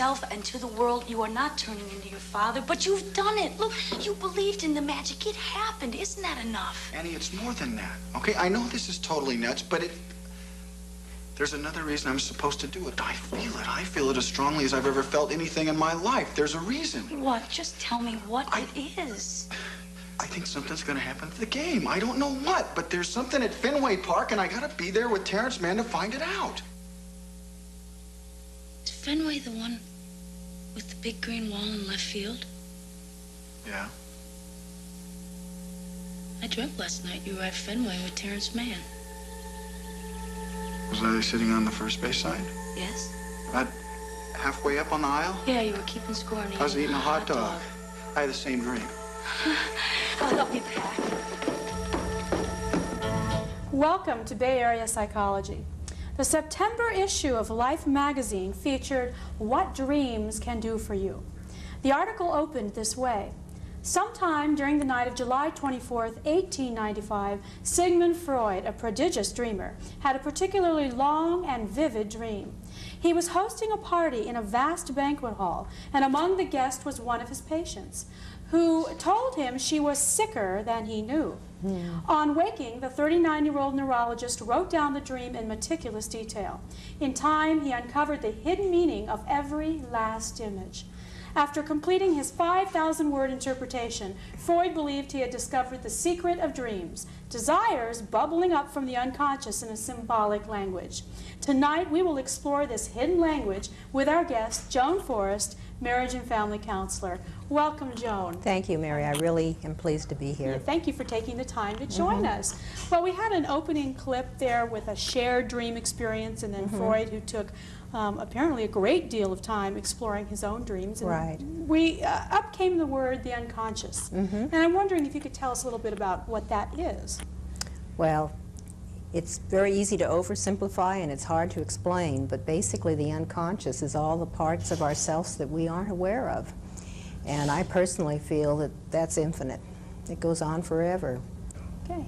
yourself and to the world you are not turning into your father, but you've done it. Look, you believed in the magic. It happened. Isn't that enough? Annie, it's more than that, okay? I know this is totally nuts, but there's another reason I'm supposed to do it. I feel it. I feel it as strongly as I've ever felt anything in my life. There's a reason. What? Just tell me what it is. I think something's gonna happen to the game. I don't know what, but there's something at Fenway Park, and I gotta be there with Terrence Mann to find it out. Is Fenway the one with the big green wall in left field? Yeah. I dreamt last night you were at Fenway with Terrence Mann. Was I sitting on the first base side? Yes? About halfway up on the aisle? Yeah, you were keeping score and I was eating a hot dog. I had the same dream. I'll help you pack. Welcome to Bay Area Psychology. The September issue of Life magazine featured What Dreams Can Do for You. The article opened this way. Sometime during the night of July 24th, 1895, Sigmund Freud, a prodigious dreamer, had a particularly long and vivid dream. He was hosting a party in a vast banquet hall, and among the guests was one of his patients, who told him she was sicker than he knew. On waking, the 39-year-old neurologist wrote down the dream in meticulous detail. In time, he uncovered the hidden meaning of every last image. After completing his 5,000-word interpretation, Freud believed he had discovered the secret of dreams, desires bubbling up from the unconscious in a symbolic language. Tonight, we will explore this hidden language with our guest, Joan Forrest, marriage and family counselor. Welcome, Joan. Thank you, Mary. I really am pleased to be here. Yeah, thank you for taking the time to join us. Well, we had an opening clip there with a shared dream experience, and then Freud, who took apparently a great deal of time exploring his own dreams. And right. Up came the word the unconscious. And I'm wondering if you could tell us a little bit about what that is. Well, it's very easy to oversimplify and it's hard to explain, but basically the unconscious is all the parts of ourselves that we aren't aware of. And I personally feel that that's infinite. It goes on forever. Okay.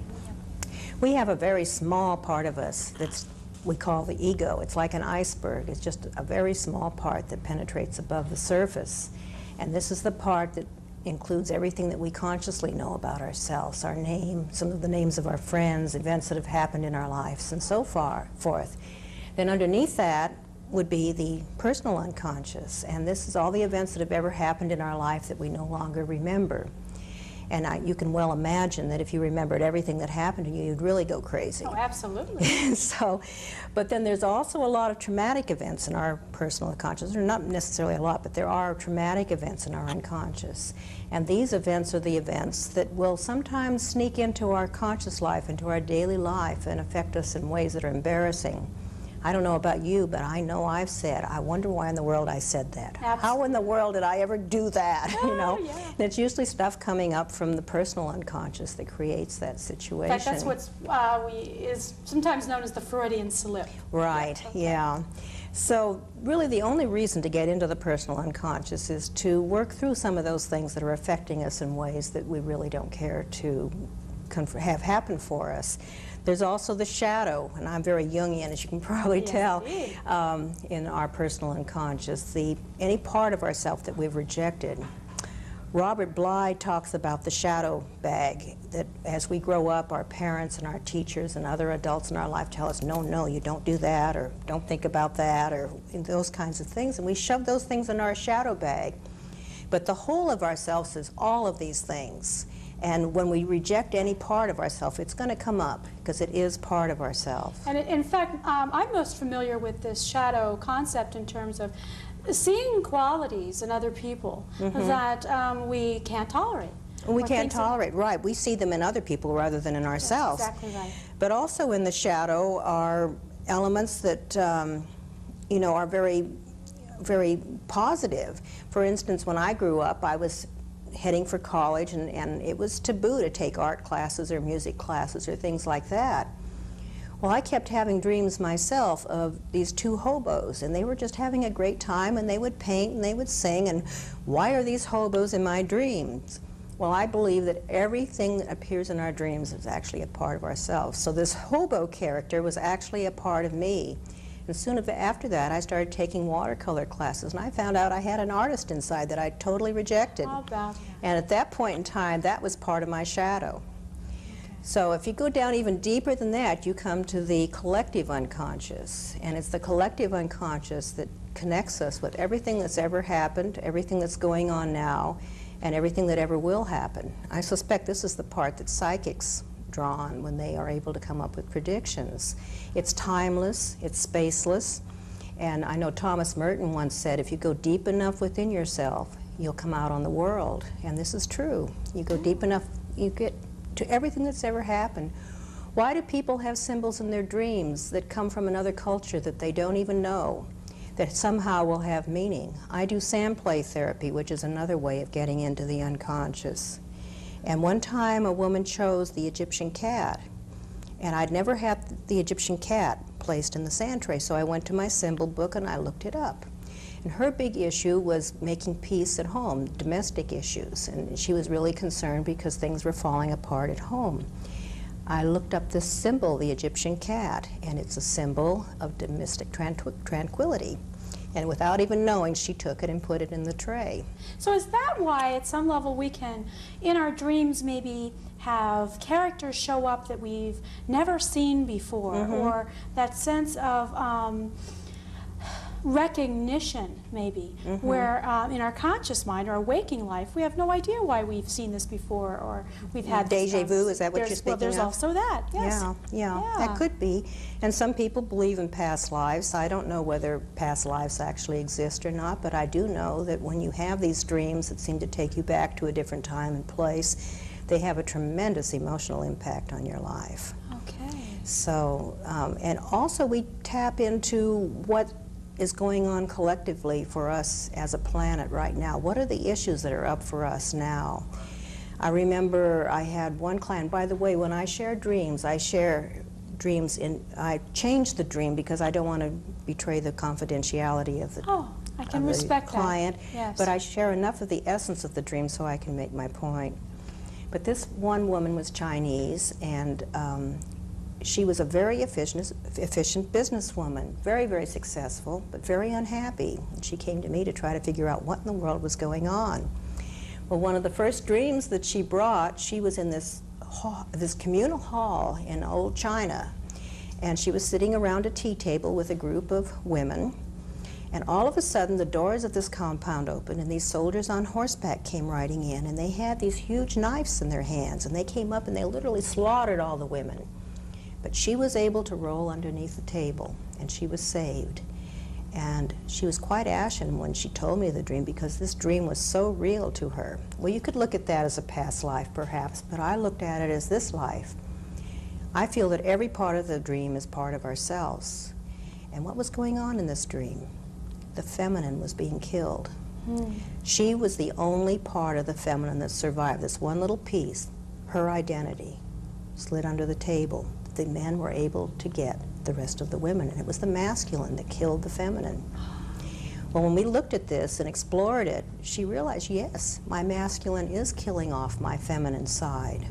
We have a very small part of us that's we call the ego. It's like an iceberg. It's just a very small part that penetrates above the surface. And this is the part that includes everything that we consciously know about ourselves, our name, some of the names of our friends, events that have happened in our lives, and so forth. Then underneath that would be the personal unconscious, and this is all the events that have ever happened in our life that we no longer remember. And you can well imagine that if you remembered everything that happened to you, you'd really go crazy. Oh, absolutely. But then there's also a lot of traumatic events in our personal unconscious. Or not necessarily a lot, but there are traumatic events in our unconscious. And these events are the events that will sometimes sneak into our conscious life, into our daily life, and affect us in ways that are embarrassing. I don't know about you, but I know I've said, I wonder why in the world I said that. Absolutely. How in the world did I ever do that? Oh, you know? yeah. And it's usually stuff coming up from the personal unconscious that creates that situation. In fact, that's what's is sometimes known as the Freudian slip. Right, yeah. So really the only reason to get into the personal unconscious is to work through some of those things that are affecting us in ways that we really don't care to have happen for us. There's also the shadow, and I'm very Jungian, as you can probably tell, in our personal unconscious, any part of ourself that we've rejected. Robert Bly talks about the shadow bag, that as we grow up, our parents and our teachers and other adults in our life tell us, no, no, you don't do that, or don't think about that, or those kinds of things, and we shove those things in our shadow bag. But the whole of ourselves is all of these things. And when we reject any part of ourselves, it's going to come up because it is part of ourselves. And in fact, I'm most familiar with this shadow concept in terms of seeing qualities in other people that we can't tolerate. We can't tolerate, right. We see them in other people rather than in ourselves. That's exactly right. But also in the shadow are elements that you know, are very, very positive. For instance, when I grew up, I was heading for college, and it was taboo to take art classes or music classes or things like that. Well, I kept having dreams myself of these two hobos, and they were just having a great time, and they would paint and they would sing, and why are these hobos in my dreams? Well, I believe that everything that appears in our dreams is actually a part of ourselves. So this hobo character was actually a part of me. And soon after that, I started taking watercolor classes, and I found out I had an artist inside that I totally rejected. How about that? And at that point in time, that was part of my shadow. So if you go down even deeper than that, you come to the collective unconscious. And it's the collective unconscious that connects us with everything that's ever happened, everything that's going on now, and everything that ever will happen. I suspect this is the part that psychics draw on when they are able to come up with predictions. It's timeless, it's spaceless, and I know Thomas Merton once said, if you go deep enough within yourself, you'll come out on the world. And this is true. You go deep enough, you get to everything that's ever happened. Why do people have symbols in their dreams that come from another culture that they don't even know, that somehow will have meaning? I do sand play therapy, which is another way of getting into the unconscious. And one time a woman chose the Egyptian cat, and I'd never had the Egyptian cat placed in the sand tray, so I went to my symbol book and I looked it up. And her big issue was making peace at home, domestic issues, and she was really concerned because things were falling apart at home. I looked up this symbol, the Egyptian cat, and it's a symbol of domestic tranquility. And without even knowing, she took it and put it in the tray. So is that why at some level we can, in our dreams, maybe have characters show up that we've never seen before, or that sense of recognition, maybe, where in our conscious mind or our waking life, we have no idea why we've seen this before or we've had this Deja vu, is that what you're speaking Well, there's of? also that, yes. Yeah, that could be. And some people believe in past lives. I don't know whether past lives actually exist or not, but I do know that when you have these dreams that seem to take you back to a different time and place, they have a tremendous emotional impact on your life. Okay. So, and also we tap into what is going on collectively for us as a planet right now. What are the issues that are up for us now? I remember I had one client, by the way, when I share dreams, I change the dream because I don't want to betray the confidentiality of the, I can respect client, that. Yes. but I share enough of the essence of the dream so I can make my point. But this one woman was Chinese, and she was a very efficient businesswoman, very, very successful, but very unhappy. And she came to me to try to figure out what in the world was going on. Well, one of the first dreams that she brought, she was in this communal hall in old China, and she was sitting around a tea table with a group of women, and all of a sudden the doors of this compound opened and these soldiers on horseback came riding in, and they had these huge knives in their hands, and they came up and they literally slaughtered all the women. But she was able to roll underneath the table, and she was saved. And she was quite ashen when she told me the dream because this dream was so real to her. Well, you could look at that as a past life, perhaps, but I looked at it as this life. I feel that every part of the dream is part of ourselves. And what was going on in this dream? The feminine was being killed. She was the only part of the feminine that survived. This one little piece, her identity, slid under the table. The men were able to get the rest of the women, and it was the masculine that killed the feminine. Well, when we looked at this and explored it, she realized, yes, my masculine is killing off my feminine side.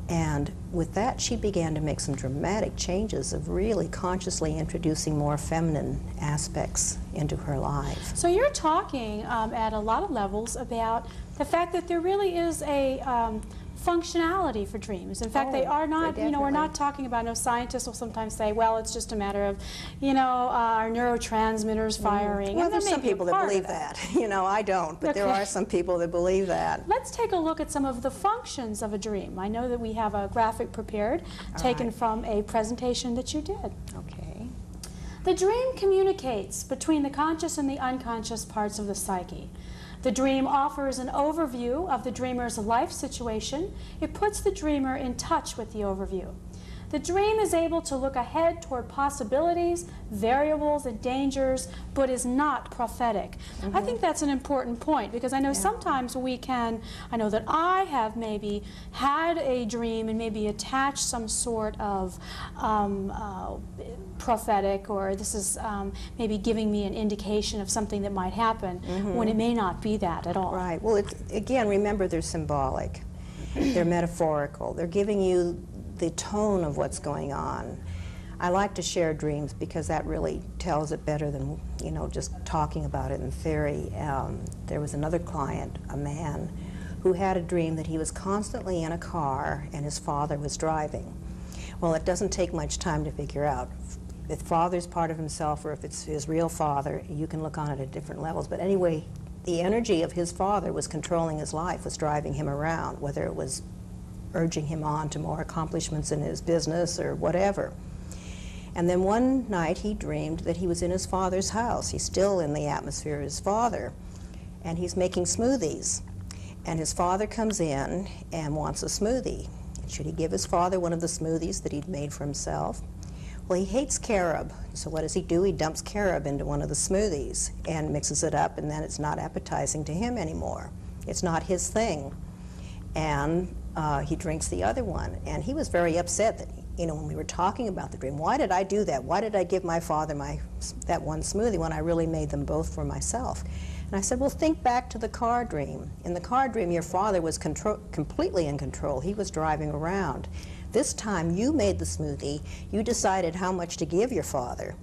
And with that, she began to make some dramatic changes of really consciously introducing more feminine aspects into her life. So you're talking at a lot of levels about the fact that there really is a functionality for dreams. In fact, they are not, you know, we're not talking about, no, scientists will sometimes say, well, it's just a matter of, you know, our neurotransmitters firing. Well, and there's some people that believe that. You know, I don't, but there are some people that believe that. Let's take a look at some of the functions of a dream. I know that we have a graphic prepared, taken from a presentation that you did. Okay. The dream communicates between the conscious and the unconscious parts of the psyche. The dream offers an overview of the dreamer's life situation. It puts the dreamer in touch with the overview. The dream is able to look ahead toward possibilities, variables, and dangers, but is not prophetic. I think that's an important point because I know sometimes we can, I know that I have maybe had a dream and maybe attached some sort of prophetic, or this is maybe giving me an indication of something that might happen when it may not be that at all. Right. Well, again, remember they're symbolic. They're metaphorical. They're giving you the tone of what's going on. I like to share dreams because that really tells it better than, you know, just talking about it in theory. There was another client, a man, who had a dream that he was constantly in a car and his father was driving. Well, it doesn't take much time to figure out if father's part of himself or if it's his real father. You can look on it at different levels. But anyway, the energy of his father was controlling his life, was driving him around, whether it was urging him on to more accomplishments in his business or whatever. And then one night he dreamed that he was in his father's house. He's still in the atmosphere of his father, and he's making smoothies. And his father comes in and wants a smoothie. Should he give his father one of the smoothies that he'd made for himself? Well, he hates carob, so what does he do? He dumps carob into one of the smoothies and mixes it up, and then it's not appetizing to him anymore. It's not his thing. And he drinks the other one. And he was very upset that, you know, when we were talking about the dream, why did I do that? Why did I give my father that one smoothie when I really made them both for myself? And I said, well, think back to the car dream. In the car dream, your father was completely in control. He was driving around. This time, you made the smoothie. You decided how much to give your father.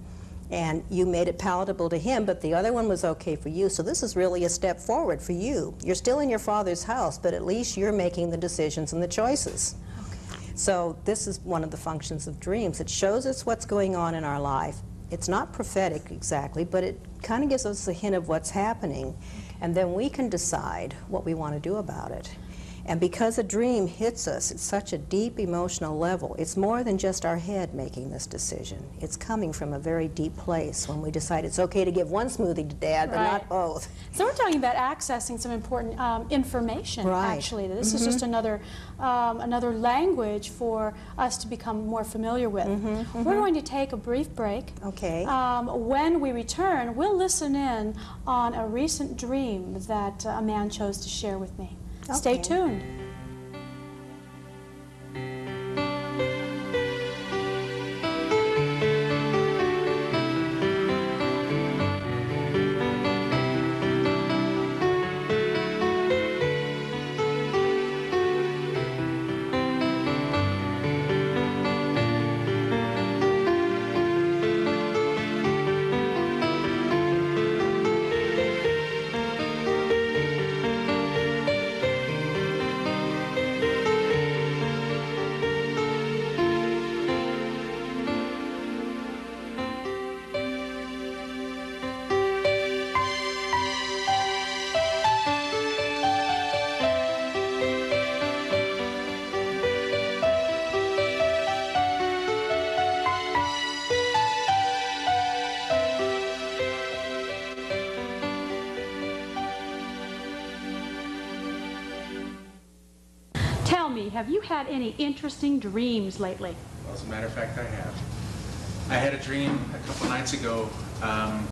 And you made it palatable to him, but the other one was okay for you. So this is really a step forward for you. You're still in your father's house, but at least you're making the decisions and the choices. Okay. So this is one of the functions of dreams. It shows us what's going on in our life. It's not prophetic exactly, but it kind of gives us a hint of what's happening, and then we can decide what we want to do about it. And because a dream hits us at such a deep emotional level, it's more than just our head making this decision. It's coming from a very deep place when we decide it's okay to give one smoothie to Dad, but not both. So we're talking about accessing some important information, actually. This is just another language for us to become more familiar with. We're going to take a brief break. Okay. When we return, we'll listen in on a recent dream that a man chose to share with me. Stay tuned. Tell me, have you had any interesting dreams lately? Well, as a matter of fact, I have. I had a dream a couple nights ago